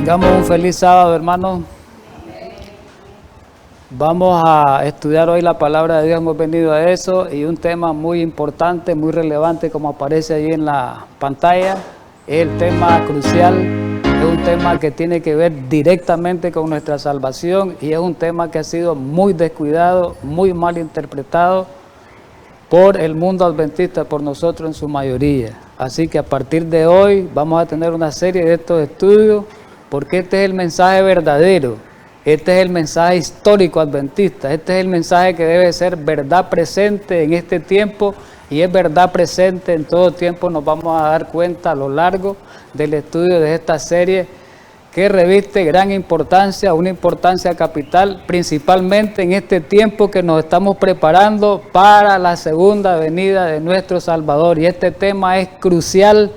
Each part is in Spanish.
Tengamos un feliz sábado, hermanos. Vamos a estudiar hoy la palabra de Dios, hemos venido a eso, y un tema muy importante, muy relevante, como aparece ahí en la pantalla, es el tema crucial, es un tema que tiene que ver directamente con nuestra salvación, y es un tema que ha sido muy descuidado, muy mal interpretado por el mundo adventista, por nosotros en su mayoría. Así que a partir de hoy vamos a tener una serie de estos estudios, porque este es el mensaje verdadero, este es el mensaje histórico adventista, este es el mensaje que debe ser verdad presente en este tiempo, y es verdad presente en todo tiempo. Nos vamos a dar cuenta a lo largo del estudio de esta serie, que reviste gran importancia, una importancia capital, principalmente en este tiempo que nos estamos preparando para la segunda venida de nuestro Salvador. Y este tema es crucial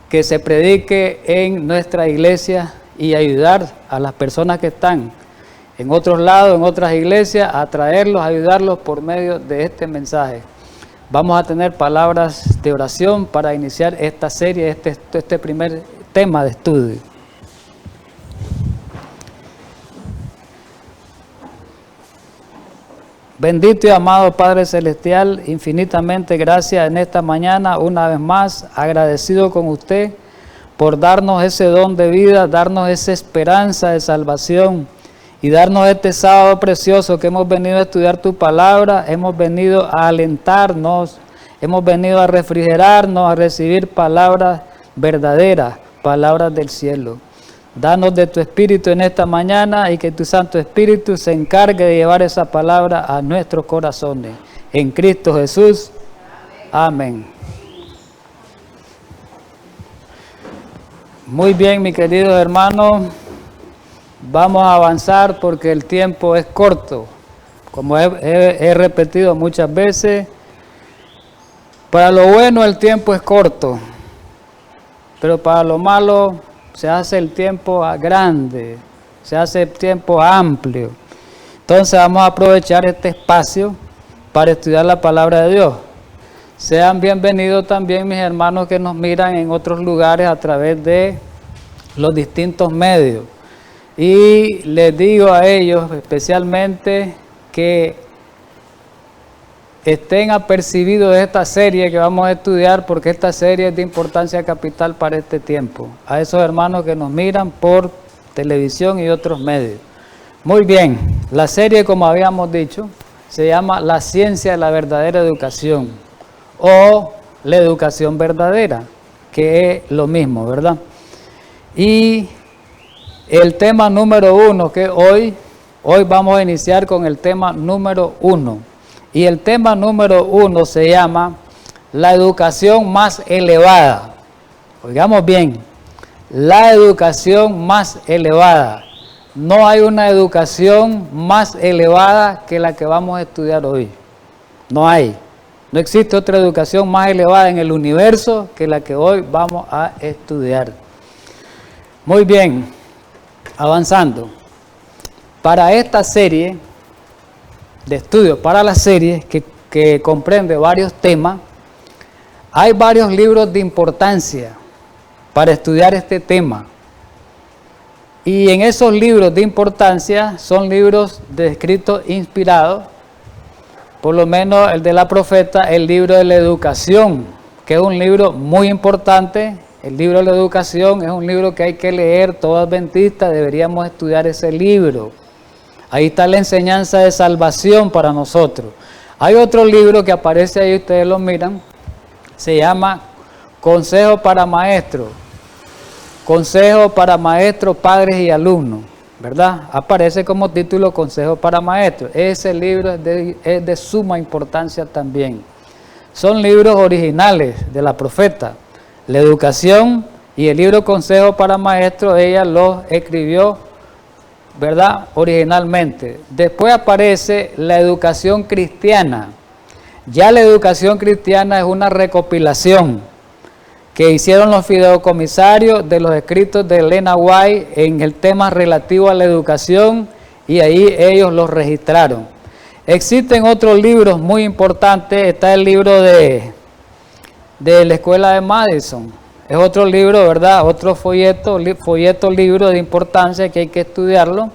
que se predique en nuestra iglesia y ayudar a las personas que están en otros lados, en otras iglesias, a traerlos, a ayudarlos por medio de este mensaje. Vamos a tener palabras de oración para iniciar esta serie, este primer tema de estudio. Bendito y amado Padre Celestial, infinitamente gracias en esta mañana, una vez más, agradecido con usted por darnos ese don de vida, darnos esa esperanza de salvación y darnos este sábado precioso que hemos venido a estudiar tu palabra, hemos venido a alentarnos, hemos venido a refrigerarnos, a recibir palabras verdaderas, palabras del cielo. Danos de tu Espíritu en esta mañana y que tu Santo Espíritu se encargue de llevar esa palabra a nuestros corazones. En Cristo Jesús. Amén. Muy bien, mis queridos hermanos. Vamos a avanzar porque el tiempo es corto. Como he repetido muchas veces, para lo bueno el tiempo es corto, pero para lo malo se hace el tiempo grande, se hace el tiempo amplio. Entonces vamos a aprovechar este espacio para estudiar la palabra de Dios. Sean bienvenidos también mis hermanos que nos miran en otros lugares a través de los distintos medios. Y les digo a ellos especialmente que estén apercibidos de esta serie que vamos a estudiar, porque esta serie es de importancia capital para este tiempo. A esos hermanos que nos miran por televisión y otros medios. Muy bien, la serie, como habíamos dicho, se llama La ciencia de la verdadera educación, o la educación verdadera, que es lo mismo, ¿verdad? Y el tema número 1, que hoy vamos a iniciar con el tema número 1. Y el tema número 1 se llama la educación más elevada. Oigamos bien, la educación más elevada. No hay una educación más elevada que la que vamos a estudiar hoy. No hay. No existe otra educación más elevada en el universo que la que hoy vamos a estudiar. Muy bien, avanzando. Para esta serie de estudio, para la serie que comprende varios temas, hay varios libros de importancia para estudiar este tema. Y en esos libros de importancia son libros de escritos inspirados, por lo menos el de la profeta, el libro de la educación, que es un libro muy importante. El libro de la educación es un libro que hay que leer, todo adventista deberíamos estudiar ese libro. Ahí está la enseñanza de salvación para nosotros. Hay otro libro que aparece ahí, ustedes lo miran, se llama Consejo para Maestros. Consejo para Maestros, Padres y Alumnos, ¿verdad? Aparece como título Consejo para Maestros. Ese libro es de suma importancia también. Son libros originales de la profeta. La educación y el libro Consejo para Maestros, ella los escribió, ¿verdad? Originalmente. Después aparece la educación cristiana. Ya la educación cristiana es una recopilación que hicieron los fideicomisarios de los escritos de Elena White en el tema relativo a la educación, y ahí ellos los registraron. Existen otros libros muy importantes. Está el libro de la escuela de Madison, es otro libro, ¿verdad? Otro folleto, libro de importancia que hay que estudiarlo,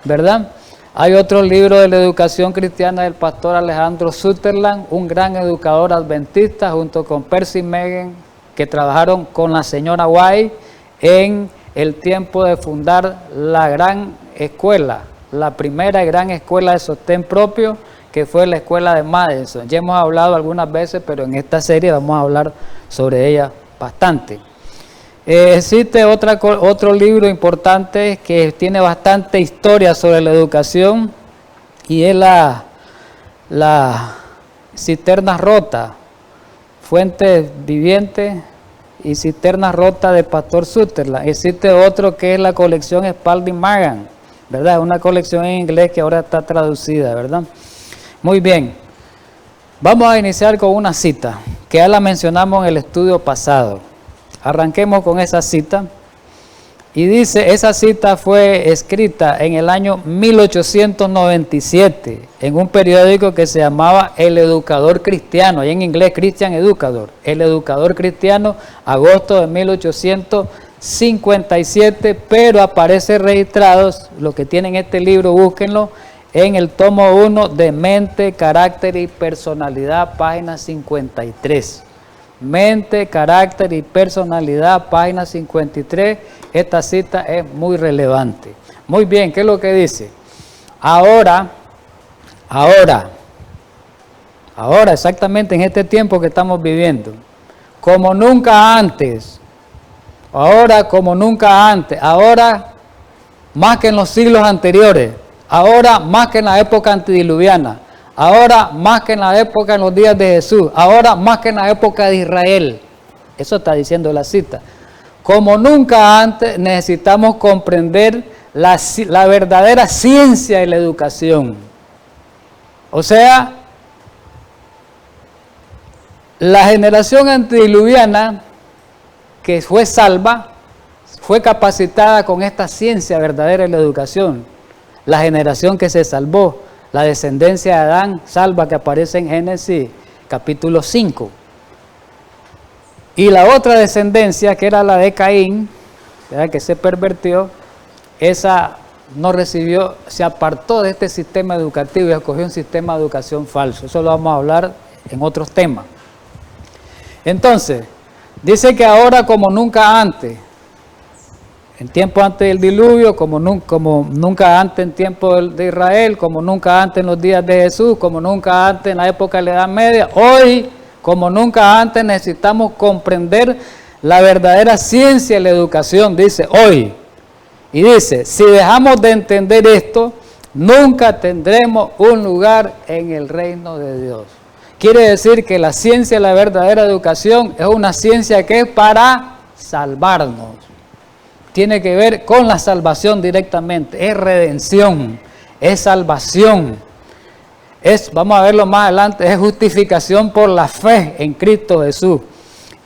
¿verdad? Hay otro libro de la educación cristiana del pastor Alejandro Sutherland, un gran educador adventista, junto con Percy Megan, que trabajaron con la señora White en el tiempo de fundar la gran escuela, la primera gran escuela de sostén propio, que fue la escuela de Madison. Ya hemos hablado algunas veces, pero en esta serie vamos a hablar sobre ella bastante. Existe otro libro importante que tiene bastante historia sobre la educación, y es la Cisterna Rota, Fuentes Vivientes y Cisterna Rota de Pastor Sutherland. Existe otro que es la colección Spalding Magan, ¿verdad? Una colección en inglés que ahora está traducida, ¿verdad? Muy bien, vamos a iniciar con una cita que ya la mencionamos en el estudio pasado. Arranquemos con esa cita. Y dice, esa cita fue escrita en el año 1897 en un periódico que se llamaba El Educador Cristiano, y en inglés Christian Educador. El Educador Cristiano, agosto de 1857, pero aparece registrados, los que tienen este libro, búsquenlo, en el tomo 1 de Mente, Carácter y Personalidad, página 53. Mente, Carácter y Personalidad, página 53. Esta cita es muy relevante. Muy bien, ¿qué es lo que dice? Ahora, exactamente en este tiempo que estamos viviendo, como nunca antes, ahora como nunca antes, ahora más que en los siglos anteriores, ahora más que en la época antediluviana, ahora más que en la época, en los días de Jesús, ahora más que en la época de Israel. Eso está diciendo la cita. Como nunca antes necesitamos comprender la verdadera ciencia de la educación. O sea, la generación antediluviana que fue salva, fue capacitada con esta ciencia verdadera de la educación. La generación que se salvó, la descendencia de Adán salva, que aparece en Génesis capítulo 5. Y la otra descendencia, que era la de Caín, ¿verdad?, que se pervirtió, esa no recibió, se apartó de este sistema educativo y escogió un sistema de educación falso. Eso lo vamos a hablar en otros temas. Entonces, dice que ahora como nunca antes, en tiempo antes del diluvio, como nunca antes en tiempo de Israel, como nunca antes en los días de Jesús, como nunca antes en la época de la Edad Media, hoy, como nunca antes, necesitamos comprender la verdadera ciencia de la educación, dice hoy. Y dice, si dejamos de entender esto, nunca tendremos un lugar en el reino de Dios. Quiere decir que la ciencia de la verdadera educación es una ciencia que es para salvarnos. Tiene que ver con la salvación directamente, es redención, es salvación, vamos a verlo más adelante, es justificación por la fe en Cristo Jesús.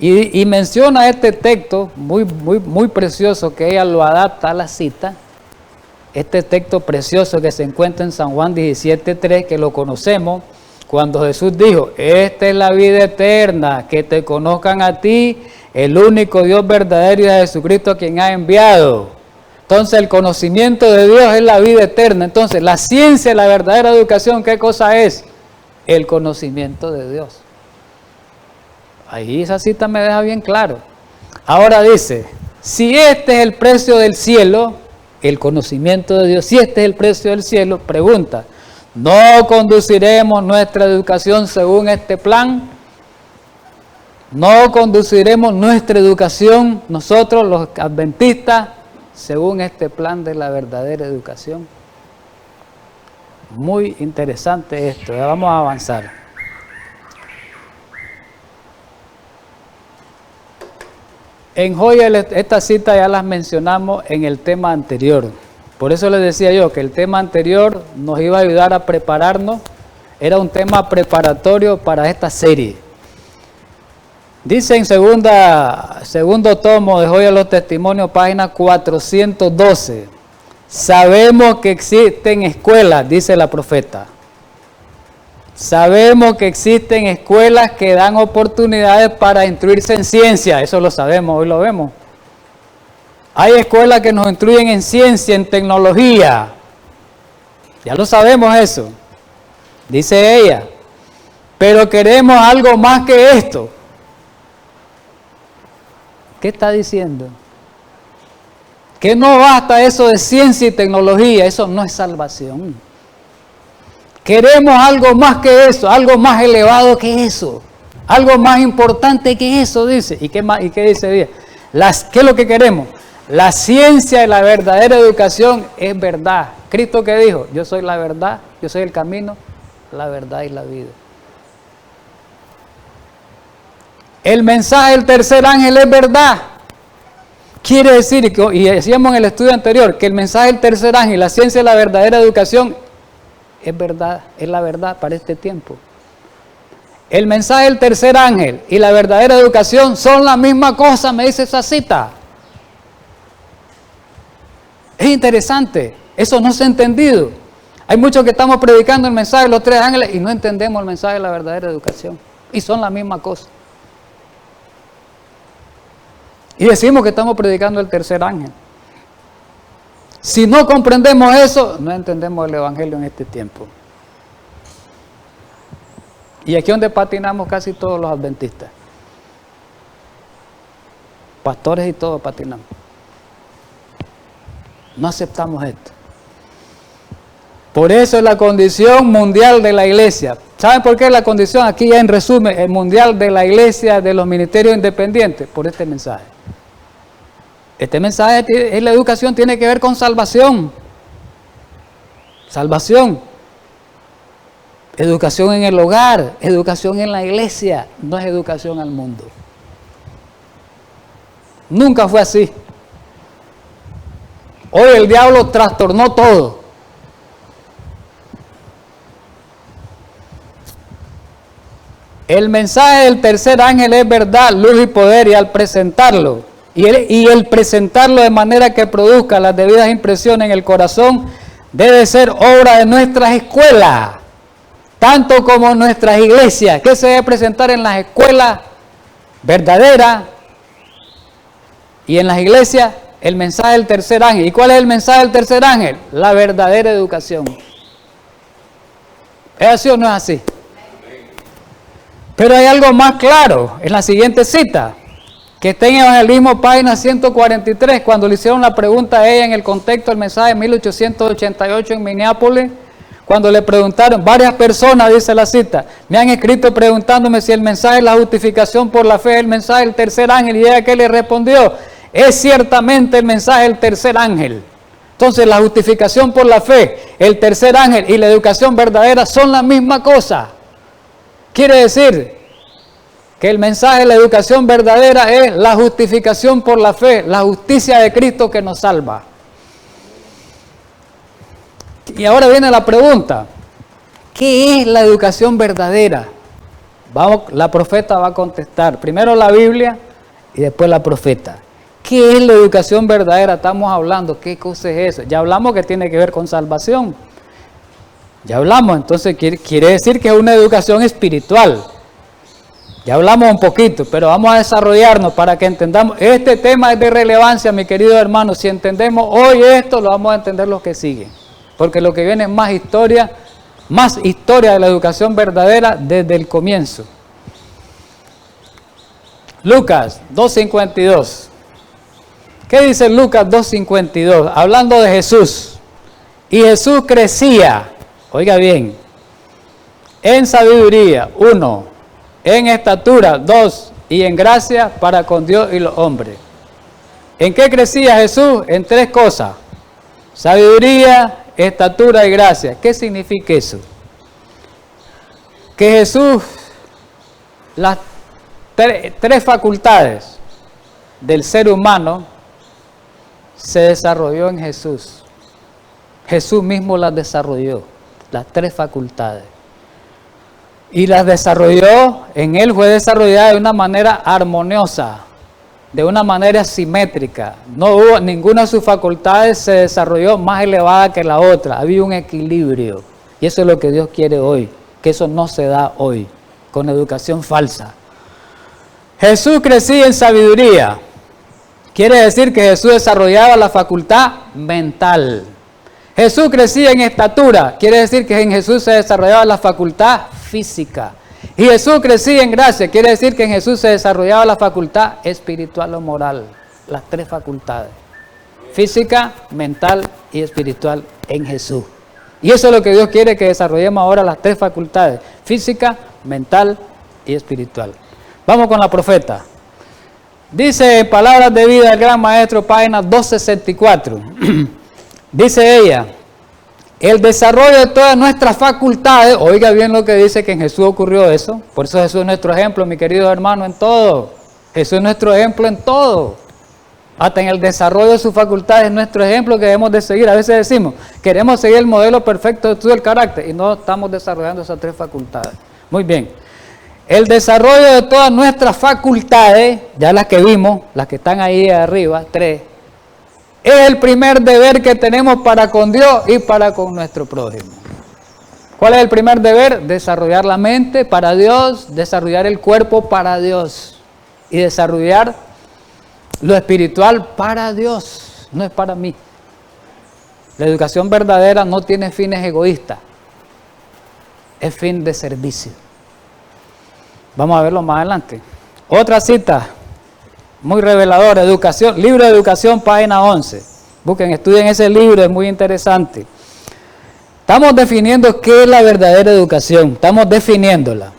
Y menciona este texto muy precioso, que ella lo adapta a la cita, este texto precioso que se encuentra en San Juan 17:3, que lo conocemos, cuando Jesús dijo, esta es la vida eterna, que te conozcan a ti, el único Dios verdadero, y a Jesucristo a quien ha enviado. Entonces el conocimiento de Dios es la vida eterna. Entonces la ciencia, la verdadera educación, ¿qué cosa es? El conocimiento de Dios. Ahí esa cita me deja bien claro. Ahora dice, si este es el precio del cielo, el conocimiento de Dios, si este es el precio del cielo, pregunta, ¿no conduciremos nuestra educación según este plan? ¿No conduciremos nuestra educación, nosotros los adventistas, según este plan de la verdadera educación? Muy interesante esto, ya vamos a avanzar. En Joya, esta cita ya las mencionamos en el tema anterior. Por eso les decía yo que el tema anterior nos iba a ayudar a prepararnos, era un tema preparatorio para esta serie. Dice en segundo tomo de Joya de los Testimonios, página 412, sabemos que existen escuelas, dice la profeta. Sabemos que existen escuelas que dan oportunidades para instruirse en ciencia, eso lo sabemos, hoy lo vemos. Hay escuelas que nos instruyen en ciencia, en tecnología, ya lo sabemos eso, dice ella, pero queremos algo más que esto. ¿Qué está diciendo? Que no basta eso de ciencia y tecnología, eso no es salvación. Queremos algo más que eso, algo más elevado que eso, algo más importante que eso, dice. ¿Y qué más? ¿Y qué dice ella? ¿Qué es lo que queremos? La ciencia y la verdadera educación es verdad. Cristo que dijo, yo soy la verdad, yo soy el camino, la verdad y la vida. El mensaje del tercer ángel es verdad. Quiere decir, y decíamos en el estudio anterior, que el mensaje del tercer ángel, la ciencia y la verdadera educación, es verdad, es la verdad para este tiempo. El mensaje del tercer ángel y la verdadera educación son la misma cosa, me dice esa cita. Es interesante, eso no se ha entendido. Hay muchos que estamos predicando el mensaje de los tres ángeles y no entendemos el mensaje de la verdadera educación. Y son la misma cosa. Y decimos que estamos predicando el tercer ángel. Si no comprendemos eso, no entendemos el evangelio en este tiempo. Y aquí es donde patinamos casi todos los adventistas. Pastores y todos patinamos. No aceptamos esto. Por eso es la condición mundial de la iglesia. ¿Saben por qué es la condición? Aquí ya en resumen, el mundial de la iglesia, de los ministerios independientes, por este mensaje. Este mensaje es la educación, tiene que ver con salvación. Salvación. Educación en el hogar, educación en la iglesia, no es educación al mundo. Nunca fue así. Hoy el diablo trastornó todo. El mensaje del tercer ángel es verdad, luz y poder, y al presentarlo, y el presentarlo de manera que produzca las debidas impresiones en el corazón, debe ser obra de nuestras escuelas, tanto como en nuestras iglesias. ¿Qué se debe presentar en las escuelas verdaderas y en las iglesias? El mensaje del tercer ángel. ¿Y cuál es el mensaje del tercer ángel? La verdadera educación. ¿Es así o no es así? Pero hay algo más claro en la siguiente cita, que está en Evangelismo, página 143, cuando le hicieron la pregunta a ella en el contexto del mensaje de 1888 en Minneapolis, cuando le preguntaron, varias personas, dice la cita, me han escrito preguntándome si el mensaje de la justificación por la fe es el mensaje del tercer ángel, y ella que le respondió, es ciertamente el mensaje del tercer ángel. Entonces la justificación por la fe, el tercer ángel y la educación verdadera son la misma cosa. Quiere decir que el mensaje de la educación verdadera es la justificación por la fe, la justicia de Cristo que nos salva. Y ahora viene la pregunta, ¿qué es la educación verdadera? La profeta va a contestar, primero la Biblia y después la profeta. ¿Qué es la educación verdadera? Estamos hablando, ¿qué cosa es eso? Ya hablamos que tiene que ver con salvación. Ya hablamos, entonces quiere decir que es una educación espiritual. Ya hablamos un poquito, pero vamos a desarrollarnos para que entendamos. Este tema es de relevancia, mi querido hermano. Si entendemos hoy esto, lo vamos a entender los que siguen. Porque lo que viene es más historia de la educación verdadera desde el comienzo. Lucas 2:52. ¿Qué dice Lucas 2:52? Hablando de Jesús. Y Jesús crecía, oiga bien, en sabiduría, 1, en estatura, 2, y en gracia para con Dios y los hombres. ¿En qué crecía Jesús? En 3 cosas: sabiduría, estatura y gracia. ¿Qué significa eso? Que Jesús, las 3 facultades del ser humano se desarrolló en Jesús. Jesús mismo las desarrolló, las 3 facultades. Y las desarrolló, en Él fue desarrollada de una manera armoniosa, de una manera simétrica. No hubo, ninguna de sus facultades se desarrolló más elevada que la otra. Había un equilibrio. Y eso es lo que Dios quiere hoy, que eso no se da hoy, con educación falsa. Jesús crecía en sabiduría. Quiere decir que Jesús desarrollaba la facultad mental. Jesús crecía en estatura. Quiere decir que en Jesús se desarrollaba la facultad física. Y Jesús crecía en gracia. Quiere decir que en Jesús se desarrollaba la facultad espiritual o moral. Las tres facultades. Física, mental y espiritual en Jesús. Y eso es lo que Dios quiere que desarrollemos ahora, las tres facultades. Física, mental y espiritual. Vamos con la profeta. Dice en Palabras de Vida del Gran Maestro, página 264. Dice ella, el desarrollo de todas nuestras facultades, oiga bien lo que dice, que en Jesús ocurrió eso. Por eso Jesús es nuestro ejemplo, mi querido hermano, en todo. Jesús es nuestro ejemplo en todo. Hasta en el desarrollo de sus facultades es nuestro ejemplo que debemos de seguir. A veces decimos, queremos seguir el modelo perfecto de estudio del carácter y no estamos desarrollando esas tres facultades. Muy bien. El desarrollo de todas nuestras facultades, ya las que vimos, las que están ahí arriba, tres, es el primer deber que tenemos para con Dios y para con nuestro prójimo. ¿Cuál es el primer deber? Desarrollar la mente para Dios, desarrollar el cuerpo para Dios y desarrollar lo espiritual para Dios, no es para mí. La educación verdadera no tiene fines egoístas, es fin de servicio. Vamos a verlo más adelante. Otra cita muy reveladora, educación, libro de educación, página 11. Busquen, estudien ese libro, es muy interesante. Estamos definiendo qué es la verdadera educación, estamos definiéndola.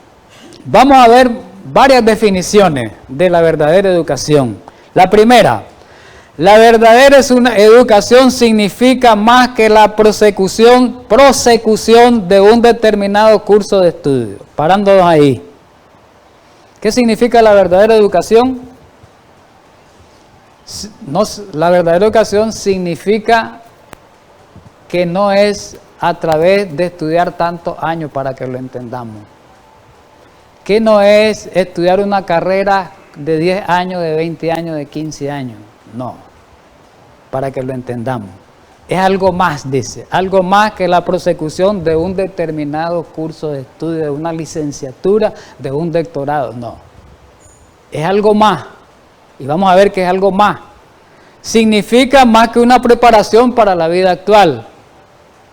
Vamos a ver varias definiciones de la verdadera educación. La primera, la verdadera educación significa más que la prosecución de un determinado curso de estudio. Parándonos ahí. ¿Qué significa la verdadera educación? No, la verdadera educación significa que no es a través de estudiar tantos años para que lo entendamos. Que no es estudiar una carrera de 10 años, de 20 años, de 15 años. No, para que lo entendamos. Es algo más, dice, algo más que la prosecución de un determinado curso de estudio, de una licenciatura, de un doctorado. No, es algo más. Y vamos a ver que es algo más. Significa más que una preparación para la vida actual.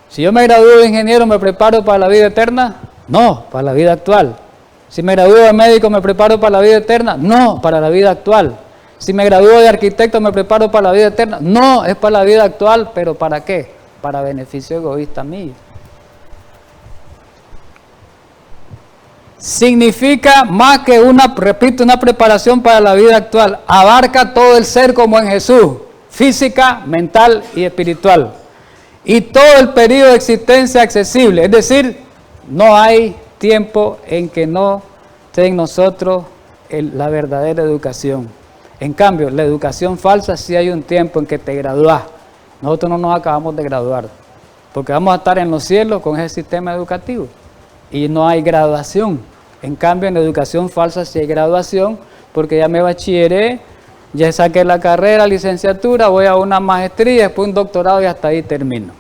Si yo me gradúo de ingeniero, ¿me preparo para la vida eterna? No, para la vida actual. Si me gradúo de médico, ¿me preparo para la vida eterna? No, para la vida actual. Si me gradúo de arquitecto, ¿me preparo para la vida eterna? No, es para la vida actual, pero ¿para qué? Para beneficio egoísta mío. Significa más que una preparación para la vida actual. Abarca todo el ser como en Jesús, física, mental y espiritual. Y todo el periodo de existencia accesible. Es decir, no hay tiempo en que no esté en nosotros la verdadera educación. En cambio, la educación falsa sí hay un tiempo en que te gradúas. Nosotros no nos acabamos de graduar, porque vamos a estar en los cielos con ese sistema educativo y no hay graduación. En cambio, en la educación falsa sí hay graduación, porque ya me bachilleré, ya saqué la carrera, licenciatura, voy a una maestría, después un doctorado y hasta ahí termino.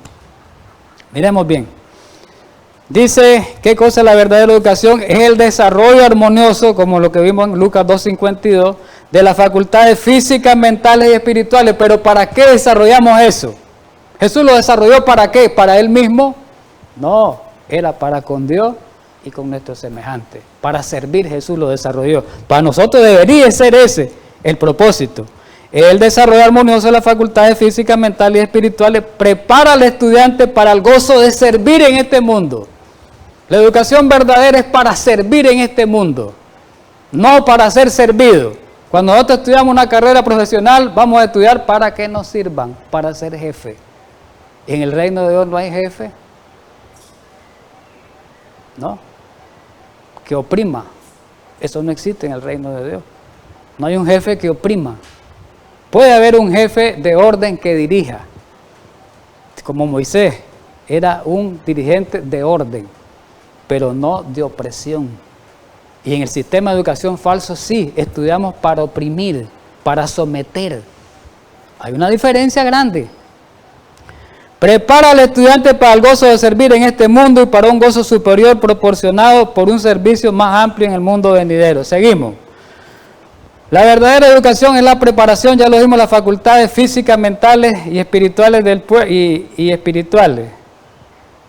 Miremos bien. Dice, ¿qué cosa es la verdadera educación? Es el desarrollo armonioso, como lo que vimos en Lucas 2:52, de las facultades físicas, mentales y espirituales. Pero ¿para qué desarrollamos eso? ¿Jesús lo desarrolló para qué? ¿Para Él mismo? No, era para con Dios y con nuestros semejantes. Para servir Jesús lo desarrolló. Para nosotros debería ser ese el propósito. El desarrollo armonioso de las facultades físicas, mentales y espirituales prepara al estudiante para el gozo de servir en este mundo. La educación verdadera es para servir en este mundo, no para ser servido. Cuando nosotros estudiamos una carrera profesional, vamos a estudiar para que nos sirvan, para ser jefe. En el reino de Dios no hay jefe, no, que oprima. Eso no existe en el reino de Dios. No hay un jefe que oprima. Puede haber un jefe de orden que dirija, como Moisés era un dirigente de orden, pero no de opresión. Y en el sistema de educación falso sí, estudiamos para oprimir, para someter. Hay una diferencia grande. Prepara al estudiante para el gozo de servir en este mundo y para un gozo superior proporcionado por un servicio más amplio en el mundo venidero. Seguimos. La verdadera educación es la preparación, ya lo vimos, las facultades físicas, mentales y espirituales del y espirituales.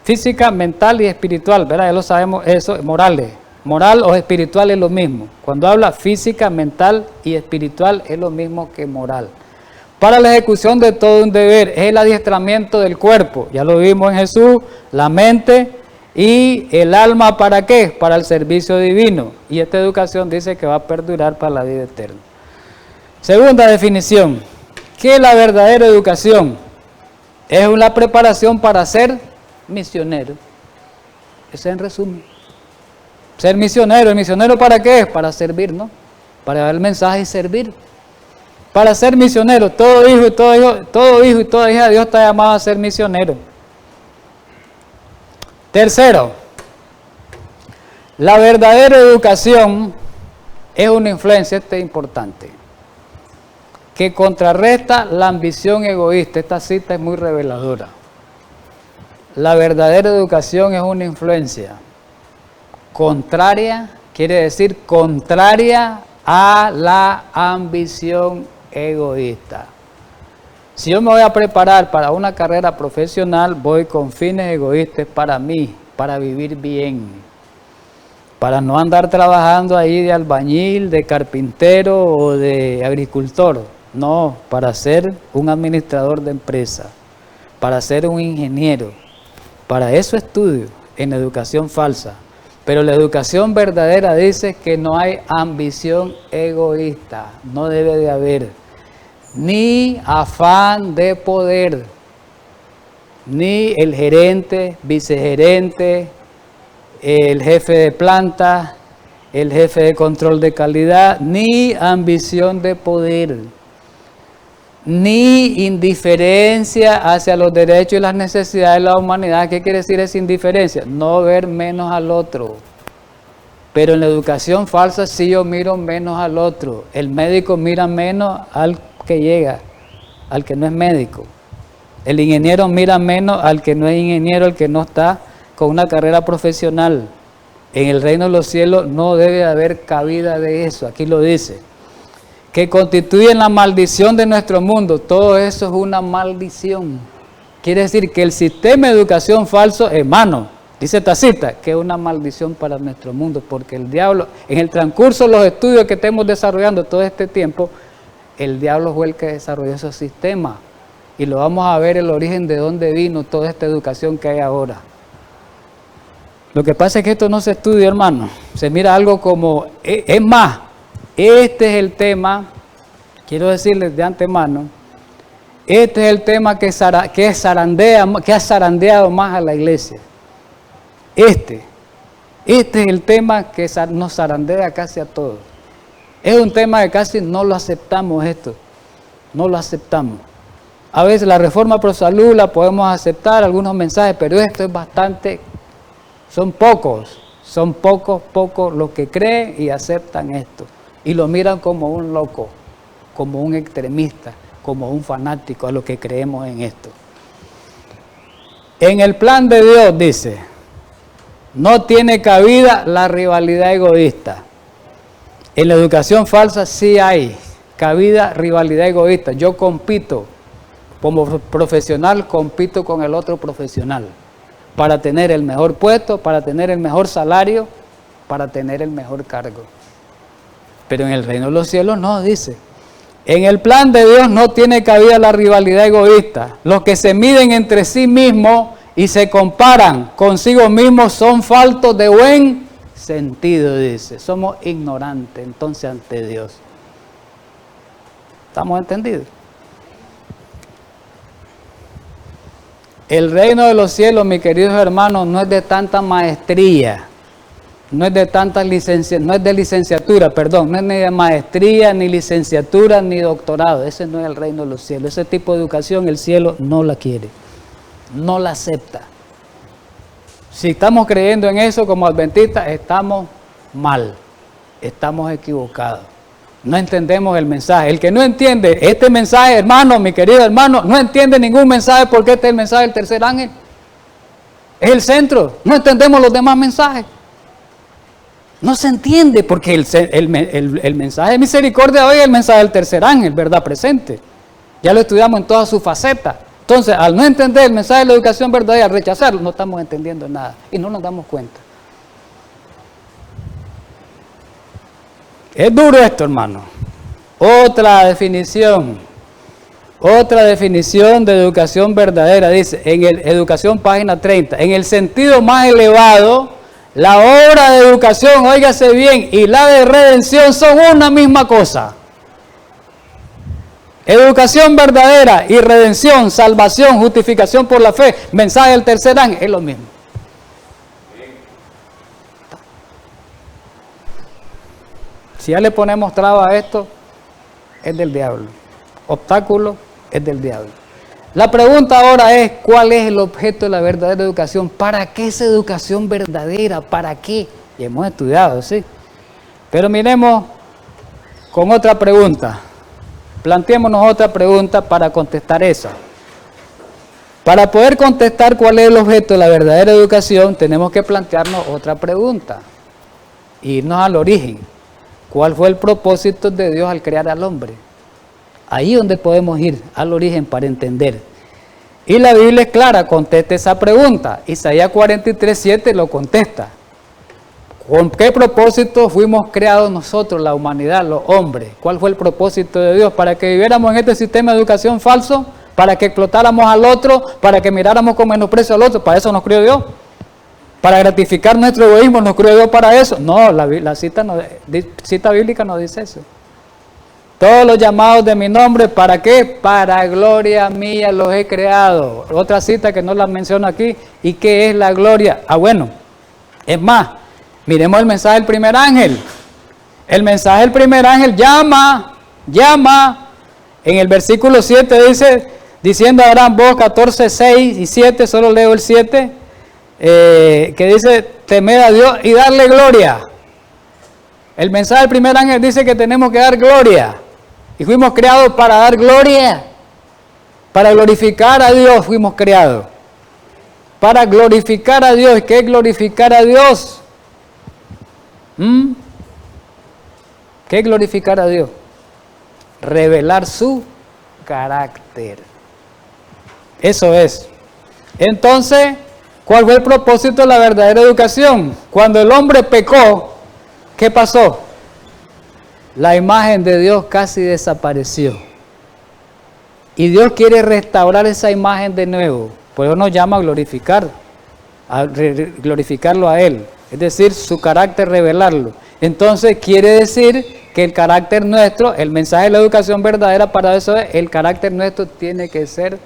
Física, mental y espiritual, ¿verdad? Ya lo sabemos, eso, morales. Moral o espiritual es lo mismo. Cuando habla física, mental y espiritual es lo mismo que moral. Para la ejecución de todo un deber, es el adiestramiento del cuerpo, ya lo vimos en Jesús, la mente y el alma, ¿para qué? Para el servicio divino. Y esta educación dice que va a perdurar para la vida eterna. Segunda definición, ¿qué es la verdadera educación? Es una preparación para ser misionero. Ese en resumen. Ser misionero, ¿el misionero para qué? Para servir, ¿no? Para dar el mensaje y servir. Para ser misionero, todo hijo y toda hija de Dios está llamado a ser misionero. Tercero, la verdadera educación es una influencia, este es importante, que contrarresta la ambición egoísta. Esta cita es muy reveladora. La verdadera educación es una influencia contraria, quiere decir contraria a la ambición egoísta. Si yo me voy a preparar para una carrera profesional, voy con fines egoístas para mí, para vivir bien, para no andar trabajando ahí de albañil, de carpintero o de agricultor. No, para ser un administrador de empresa, para ser un ingeniero. Para eso estudio en educación falsa. Pero la educación verdadera dice que no hay ambición egoísta, no debe de haber ni afán de poder, ni el gerente, vicegerente, el jefe de planta, el jefe de control de calidad, ni ambición de poder, ni indiferencia hacia los derechos y las necesidades de la humanidad. ¿Qué quiere decir esa indiferencia? No ver menos al otro. Pero en la educación falsa sí yo miro menos al otro. El médico mira menos al que llega, al que no es médico. El ingeniero mira menos al que no es ingeniero, al que no está con una carrera profesional. En el reino de los cielos no debe haber cabida de eso. Aquí lo dice. Que constituyen la maldición de nuestro mundo. Todo eso es una maldición. Quiere decir que el sistema de educación falso, hermano, dice esta cita, que es una maldición para nuestro mundo, porque el diablo, en el transcurso de los estudios que estemos desarrollando todo este tiempo, el diablo fue el que desarrolló esos sistemas. Y lo vamos a ver el origen de dónde vino toda esta educación que hay ahora. Lo que pasa es que esto no se estudia, hermano. Se mira algo como, es más, este es el tema, quiero decirles de antemano, este es el tema que ha zarandeado más a la iglesia. Este es el tema que nos zarandea casi a todos. Es un tema que casi no lo aceptamos esto, no lo aceptamos. A veces la reforma pro salud la podemos aceptar, algunos mensajes, pero esto es bastante, son pocos los que creen y aceptan esto. Y lo miran como un loco, como un extremista, como un fanático a lo que creemos en esto. En el plan de Dios, dice, no tiene cabida la rivalidad egoísta. En la educación falsa sí hay cabida rivalidad egoísta. Yo compito, como profesional, compito con el otro profesional para tener el mejor puesto, para tener el mejor salario, para tener el mejor cargo. Pero en el reino de los cielos no, dice. En el plan de Dios no tiene cabida la rivalidad egoísta. Los que se miden entre sí mismos y se comparan consigo mismos son faltos de buen sentido, dice. Somos ignorantes entonces ante Dios. ¿Estamos entendidos? El reino de los cielos, mis queridos hermanos, no es de tanta maestría, no es de tanta licencia, no es de licenciatura, perdón, no es ni de maestría, ni licenciatura, ni doctorado. Ese no es el reino de los cielos. Ese tipo de educación el cielo no la quiere, no la acepta. Si estamos creyendo en eso como adventistas, estamos mal, estamos equivocados. no entendemos el mensaje. El que no entiende este mensaje, hermano, mi querido hermano, no entiende ningún mensaje porque este es el mensaje del tercer ángel. Es el centro. No entendemos los demás mensajes. No se entiende porque el mensaje de misericordia hoy es el mensaje del tercer ángel, verdad presente. Ya lo estudiamos en todas sus facetas. Entonces, al no entender el mensaje de la educación verdadera, rechazarlo, no estamos entendiendo nada y no nos damos cuenta. Es duro esto, hermano. Otra definición de educación verdadera, dice, educación página 30, en el sentido más elevado, la obra de educación, óigase bien, y la de redención son una misma cosa. Educación verdadera y redención, salvación, justificación por la fe, mensaje del tercer ángel, es lo mismo. Si ya le ponemos traba a esto, es del diablo. Obstáculo, es del diablo. La pregunta ahora es, ¿cuál es el objeto de la verdadera educación? ¿Para qué es educación verdadera? ¿Para qué? Y hemos estudiado, sí. Pero miremos con otra pregunta. Planteémonos otra pregunta para contestar esa. Para poder contestar cuál es el objeto de la verdadera educación, tenemos que plantearnos otra pregunta. Irnos al origen. ¿Cuál fue el propósito de Dios al crear al hombre? Ahí donde podemos ir al origen para entender. Y la Biblia es clara, contesta esa pregunta. Isaías 43:7 lo contesta. ¿Con qué propósito fuimos creados nosotros, la humanidad, los hombres? ¿Cuál fue el propósito de Dios? ¿Para que viviéramos en este sistema de educación falso? ¿Para que explotáramos al otro? ¿Para que miráramos con menosprecio al otro? ¿Para eso nos creó Dios? ¿Para gratificar nuestro egoísmo nos creó Dios para eso? No, la cita bíblica no dice eso. Todos los llamados de mi nombre, ¿para qué? Para gloria mía los he creado. Otra cita que no la menciono aquí. ¿Y qué es la gloria? Bueno, es más, miremos el mensaje del primer ángel. El mensaje del primer ángel llama. En el versículo 7 dice, diciendo a Abraham, vos 14, 6 y 7, solo leo el 7, que dice, temed a Dios y darle gloria. El mensaje del primer ángel dice que tenemos que dar gloria. Y fuimos creados para dar gloria. Para glorificar a Dios fuimos creados. Para glorificar a Dios. ¿Qué es glorificar a Dios? ¿Qué es glorificar a Dios? Revelar su carácter. Eso es. Entonces, ¿cuál fue el propósito de la verdadera educación? Cuando el hombre pecó, ¿qué pasó? La imagen de Dios casi desapareció. Y Dios quiere restaurar esa imagen de nuevo. Por eso nos llama a glorificar, glorificarlo a Él. Es decir, su carácter, revelarlo. Entonces quiere decir que el carácter nuestro, el mensaje de la educación verdadera para eso es, el carácter nuestro tiene que ser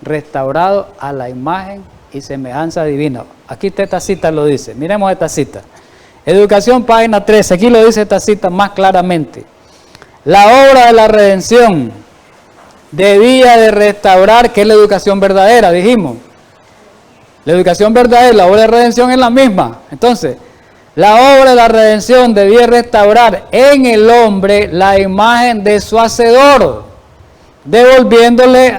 restaurado a la imagen y semejanza divina. Aquí esta cita lo dice. Miremos esta cita. Educación, página 13, aquí lo dice esta cita más claramente. La obra de la redención debía de restaurar, ¿qué es la educación verdadera? Dijimos. La educación verdadera y la obra de redención es la misma. Entonces, la obra de la redención debía restaurar en el hombre la imagen de su hacedor, devolverlo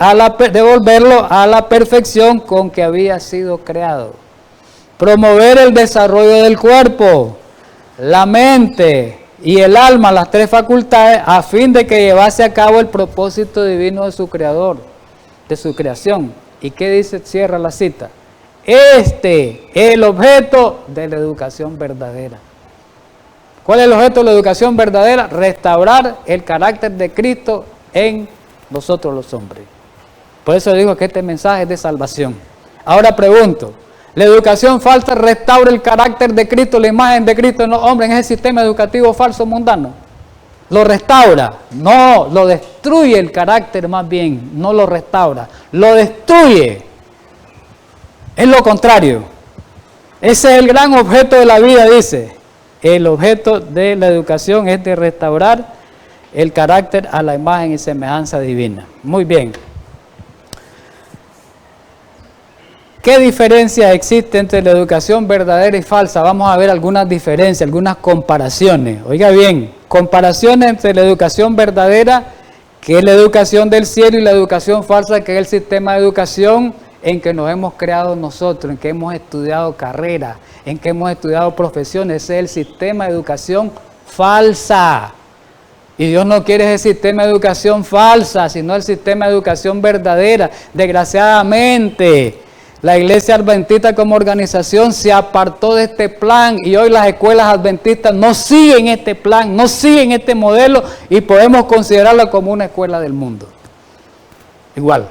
a la perfección con que había sido creado. Promover el desarrollo del cuerpo, la mente y el alma, las tres facultades, a fin de que llevase a cabo el propósito divino de su creador, de su creación. ¿Y qué dice? Cierra la cita. Este es el objeto de la educación verdadera. ¿Cuál es el objeto de la educación verdadera? Restaurar el carácter de Cristo en nosotros los hombres. Por eso digo que este mensaje es de salvación. Ahora pregunto, ¿la educación falsa restaura el carácter de Cristo, la imagen de Cristo en los hombres en ese sistema educativo falso mundano? ¿Lo restaura? No, lo destruye el carácter más bien, no lo restaura, lo destruye. Es lo contrario. Ese es el gran objeto de la vida, dice. El objeto de la educación es de restaurar el carácter a la imagen y semejanza divina. Muy bien. ¿qué diferencia existe entre la educación verdadera y falsa? Vamos a ver algunas diferencias, algunas comparaciones. Oiga bien, comparaciones entre la educación verdadera, que es la educación del cielo, y la educación falsa, que es el sistema de educación en que nos hemos creado nosotros, en que hemos estudiado carreras, en que hemos estudiado profesiones. Ese es el sistema de educación falsa. Y Dios no quiere ese sistema de educación falsa, sino el sistema de educación verdadera. Desgraciadamente, la Iglesia Adventista como organización se apartó de este plan y hoy las escuelas adventistas no siguen este plan, no siguen este modelo y podemos considerarlo como una escuela del mundo. Igual,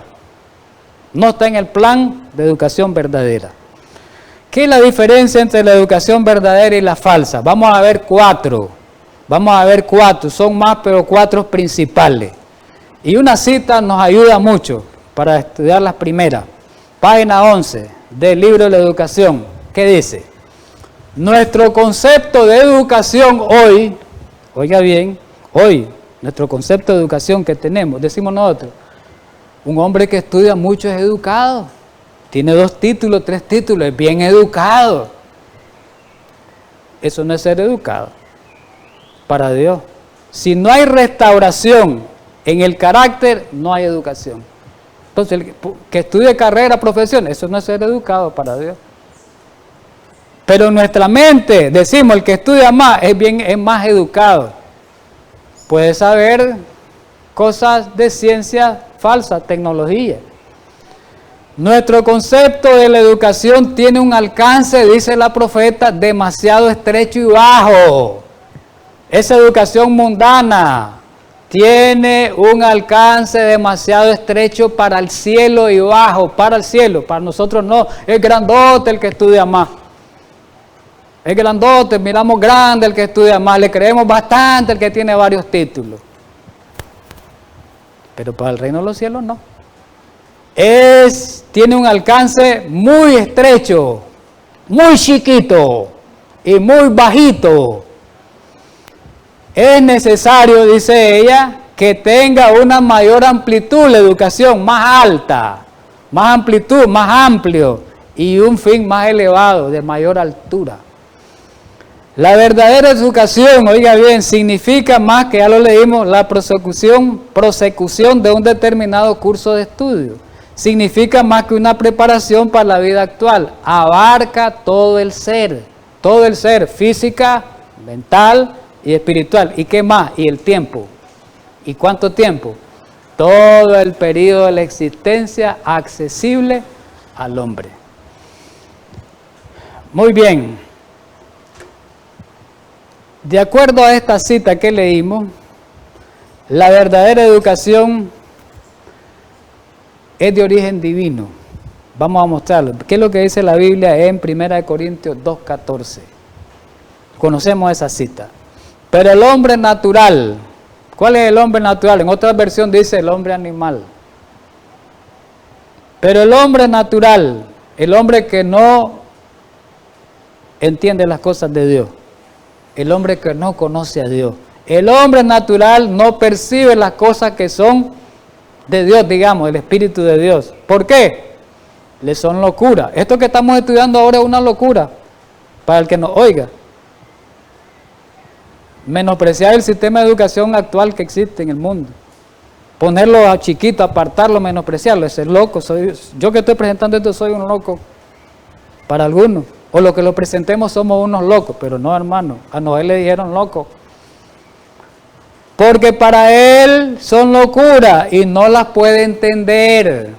no está en el plan de educación verdadera. ¿Qué es la diferencia entre la educación verdadera y la falsa? Vamos a ver cuatro, son más pero cuatro principales. Y una cita nos ayuda mucho para estudiar las primeras. Página 11 del libro de la educación, ¿qué dice? Nuestro concepto de educación hoy, oiga bien, hoy, nuestro concepto de educación que tenemos, decimos nosotros, un hombre que estudia mucho es educado, tiene 2 títulos, 3 títulos, es bien educado. Eso no es ser educado para Dios. Si no hay restauración en el carácter, no hay educación. Entonces, el que estudie carrera, profesión, eso no es ser educado para Dios. Pero en nuestra mente, decimos, el que estudia más es más educado. Puede saber cosas de ciencia falsa, tecnología. Nuestro concepto de la educación tiene un alcance, dice la profeta, demasiado estrecho y bajo. Esa educación mundana tiene un alcance demasiado estrecho para el cielo y bajo, para el cielo, para nosotros no, es grandote el que estudia más. Es grandote, miramos grande el que estudia más, le creemos bastante el que tiene varios títulos. Pero para el reino de los cielos no. Tiene un alcance muy estrecho, muy chiquito y muy bajito. Es necesario, dice ella, que tenga una mayor amplitud la educación, más alta, más amplitud, más amplio y un fin más elevado, de mayor altura. La verdadera educación, oiga bien, significa más que, ya lo leímos, la prosecución de un determinado curso de estudio. Significa más que una preparación para la vida actual. Abarca todo el ser, física, mental y espiritual. ¿Y qué más? Y el tiempo. ¿Y cuánto tiempo? Todo el periodo de la existencia accesible al hombre. Muy bien. De acuerdo a esta cita que leímos, la verdadera educación es de origen divino. Vamos a mostrarlo. ¿Qué es lo que dice la Biblia en 1 Corintios 2:14? Conocemos esa cita. Pero el hombre natural, ¿cuál es el hombre natural? En otra versión dice el hombre animal. Pero el hombre natural, el hombre que no entiende las cosas de Dios, el hombre que no conoce a Dios, el hombre natural no percibe las cosas que son de Dios, digamos, el Espíritu de Dios. ¿Por qué? Le son locura. Esto que estamos estudiando ahora es una locura para el que nos oiga. Menospreciar el sistema de educación actual que existe en el mundo. Ponerlo a chiquito, apartarlo, menospreciarlo, ese es loco. Yo que estoy presentando esto soy un loco para algunos. O lo que lo presentemos somos unos locos, pero no, hermano. A Noé le dijeron loco. Porque para él son locura y no las puede entender.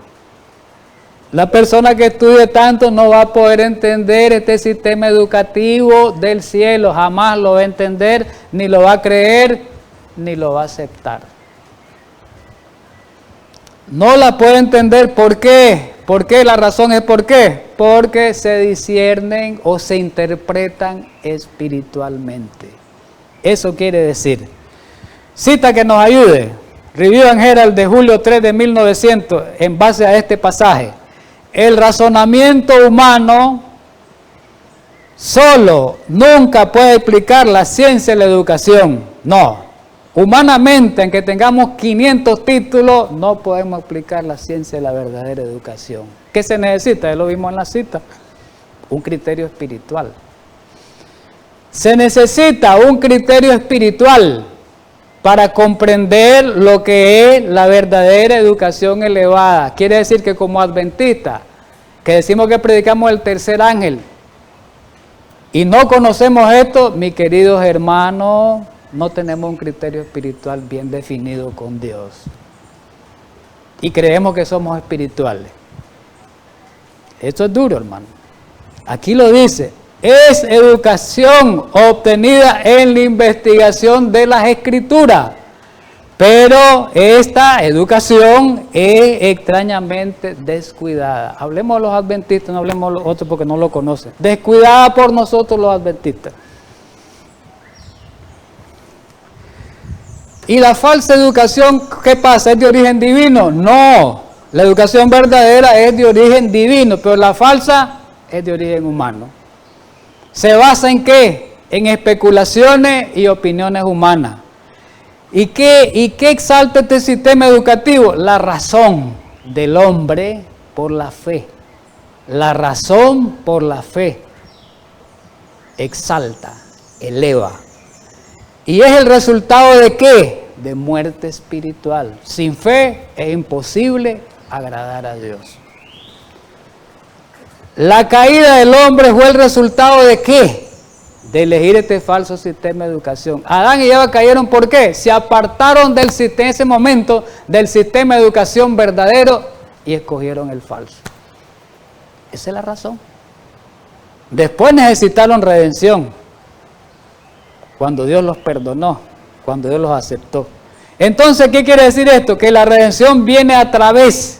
La persona que estudie tanto no va a poder entender este sistema educativo del cielo. Jamás lo va a entender, ni lo va a creer, ni lo va a aceptar. No la puede entender. ¿Por qué? ¿Por qué? La razón es ¿por qué? Porque se disciernen o se interpretan espiritualmente. Eso quiere decir. Cita que nos ayude. Review and Herald de julio 3 de 1900 en base a este pasaje. El razonamiento humano solo nunca puede explicar la ciencia y la educación. No. Humanamente, aunque tengamos 500 títulos, no podemos explicar la ciencia de la verdadera educación. ¿Qué se necesita? Ya lo vimos en la cita. Un criterio espiritual. Se necesita un criterio espiritual para comprender lo que es la verdadera educación elevada. Quiere decir que como adventistas, que decimos que predicamos el tercer ángel, y no conocemos esto, mis queridos hermanos, no tenemos un criterio espiritual bien definido con Dios. Y creemos que somos espirituales. Esto es duro, hermano. Aquí lo dice, es educación obtenida en la investigación de las Escrituras. Pero esta educación es extrañamente descuidada. Hablemos de los adventistas, no hablemos de los otros porque no lo conocen. Descuidada por nosotros los adventistas. ¿Y la falsa educación qué pasa? ¿Es de origen divino? No. La educación verdadera es de origen divino, pero la falsa es de origen humano. ¿Se basa en qué? En especulaciones y opiniones humanas. ¿Y qué exalta este sistema educativo? La razón del hombre por la fe. La razón por la fe exalta, eleva. ¿Y es el resultado de qué? De muerte espiritual. Sin fe es imposible agradar a Dios. La caída del hombre fue el resultado de qué? De elegir este falso sistema de educación. Adán y Eva cayeron, ¿por qué? Se apartaron del sistema, en ese momento, del sistema de educación verdadero y escogieron el falso. Esa es la razón. Después necesitaron redención, cuando Dios los perdonó, cuando Dios los aceptó. Entonces, ¿qué quiere decir esto? Que la redención viene a través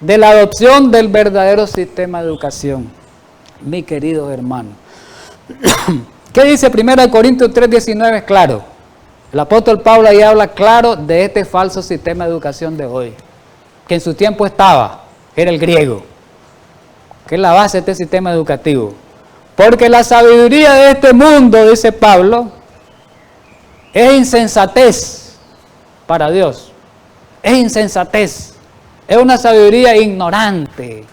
de la adopción del verdadero sistema de educación. Mi queridos hermanos. ¿Qué dice 1 Corintios 3:19? Claro, el apóstol Pablo ahí habla claro de este falso sistema de educación de hoy, que en su tiempo estaba, era el griego, que es la base de este sistema educativo. Porque la sabiduría de este mundo, dice Pablo, es insensatez para Dios, es insensatez, es una sabiduría ignorante,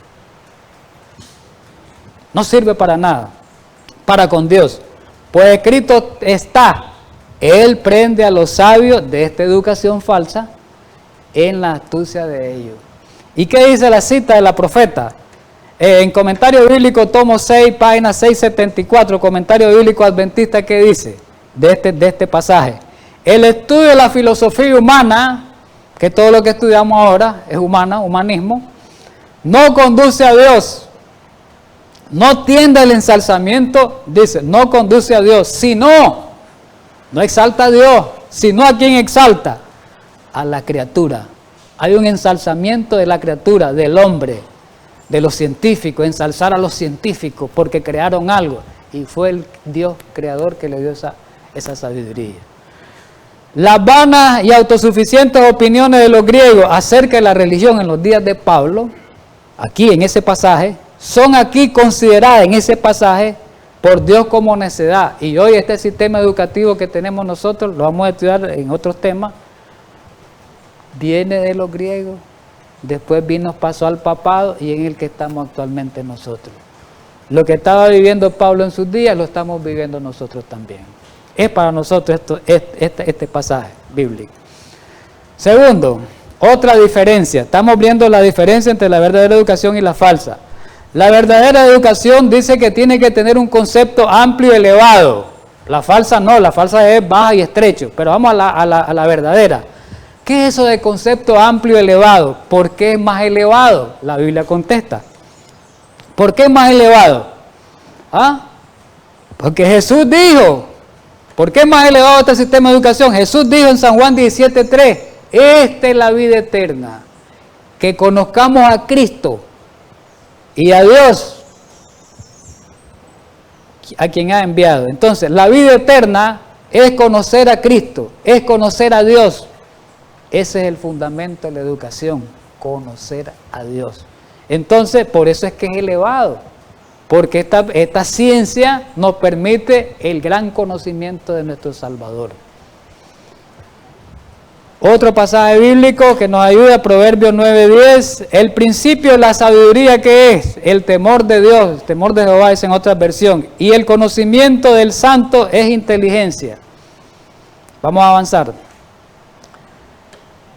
no sirve para nada. Para con Dios, pues escrito está, Él prende a los sabios de esta educación falsa en la astucia de ellos. ¿Y qué dice la cita de la profeta? En Comentario Bíblico, tomo 6, página 674, Comentario Bíblico Adventista, ¿qué dice de este pasaje? El estudio de la filosofía humana, que todo lo que estudiamos ahora es humanismo, no conduce a Dios. No tiende al ensalzamiento, dice, no conduce a Dios, sino, no exalta a Dios, sino a quien exalta, a la criatura. Hay un ensalzamiento de la criatura, del hombre, de los científicos, ensalzar a los científicos porque crearon algo y fue el Dios creador que le dio esa sabiduría. Las vanas y autosuficientes opiniones de los griegos acerca de la religión en los días de Pablo, aquí en ese pasaje, son aquí consideradas en ese pasaje por Dios como necedad. Y hoy este sistema educativo que tenemos nosotros, lo vamos a estudiar en otros temas, viene de los griegos, después pasó al papado y en el que estamos actualmente nosotros. Lo que estaba viviendo Pablo en sus días, lo estamos viviendo nosotros también. Es para nosotros este pasaje bíblico. Segundo, otra diferencia. Estamos viendo la diferencia entre la verdadera educación y la falsa. La verdadera educación dice que tiene que tener un concepto amplio y elevado. La falsa no, la falsa es baja y estrecho. Pero vamos a la verdadera. ¿Qué es eso de concepto amplio y elevado? ¿Por qué es más elevado? La Biblia contesta. ¿Por qué es más elevado? ¿Ah? Porque Jesús dijo. ¿Por qué es más elevado este sistema de educación? Jesús dijo en San Juan 17:3, esta es la vida eterna, que conozcamos a Cristo y a Dios, a quien ha enviado. Entonces, la vida eterna es conocer a Cristo, es conocer a Dios. Ese es el fundamento de la educación, conocer a Dios. Entonces, por eso es que es elevado, porque esta ciencia nos permite el gran conocimiento de nuestro Salvador. Otro pasaje bíblico que nos ayuda, Proverbios 9:10, el principio de la sabiduría, ¿qué es? El temor de Dios, el temor de Jehová es en otra versión, y el conocimiento del santo es inteligencia. Vamos a avanzar.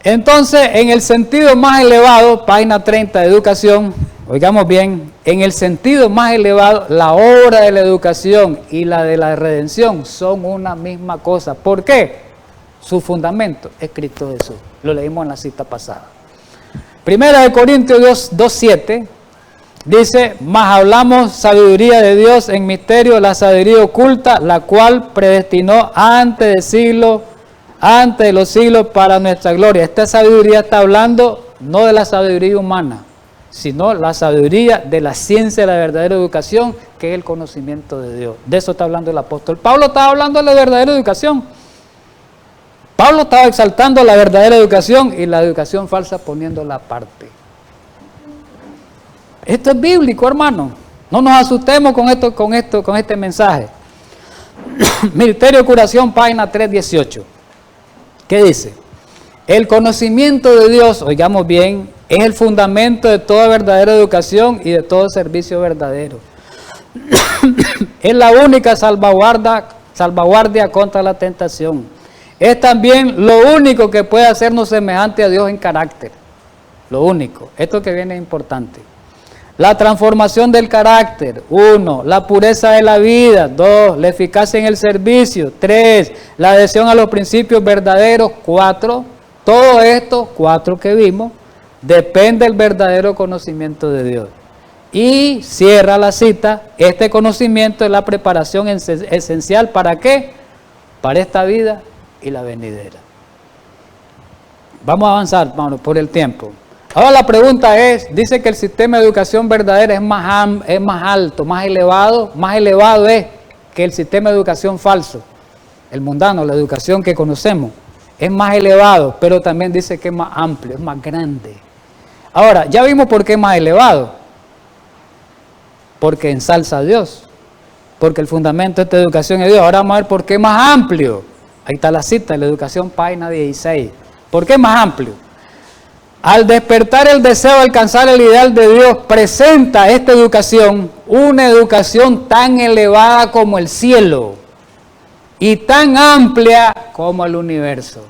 Entonces, en el sentido más elevado, página 30 de educación, oigamos bien, en el sentido más elevado, la obra de la educación y la de la redención son una misma cosa. ¿Por qué? Su fundamento es Cristo Jesús. Lo leímos en la cita pasada. Primera de Corintios 2:7 dice, mas hablamos sabiduría de Dios en misterio, la sabiduría oculta, la cual predestinó antes de los siglos para nuestra gloria. Esta sabiduría está hablando no de la sabiduría humana, sino la sabiduría de la ciencia de la verdadera educación, que es el conocimiento de Dios. De eso está hablando el apóstol Pablo. Estaba hablando de la verdadera educación. Pablo estaba exaltando la verdadera educación y la educación falsa poniéndola aparte. Esto es bíblico, hermano. No nos asustemos con este mensaje. Ministerio de Curación, página 318. ¿Qué dice? El conocimiento de Dios, oigamos bien, es el fundamento de toda verdadera educación y de todo servicio verdadero. Es la única salvaguardia contra la tentación. Es también lo único que puede hacernos semejante a Dios en carácter. Lo único. Esto que viene es importante. La transformación del carácter. 1. La pureza de la vida. 2. La eficacia en el servicio. 3. La adhesión a los principios verdaderos. 4. Todo esto, 4 que vimos, depende del verdadero conocimiento de Dios. Y cierra la cita, este conocimiento es la preparación esencial, ¿para qué? Para esta vida y la venidera. Vamos a avanzar, hermano, por el tiempo. Ahora la pregunta es, dice que el sistema de educación verdadera es más alto, más elevado es que el sistema de educación falso, el mundano, la educación que conocemos, es más elevado, pero también dice que es más amplio, es más grande. Ahora, ya vimos por qué es más elevado, porque ensalza a Dios, porque el fundamento de esta educación es Dios. Ahora vamos a ver por qué es más amplio. Ahí está la cita, la educación, página 16. ¿Por qué es más amplio? Al despertar el deseo de alcanzar el ideal de Dios, presenta esta educación, una educación tan elevada como el cielo y tan amplia como el universo.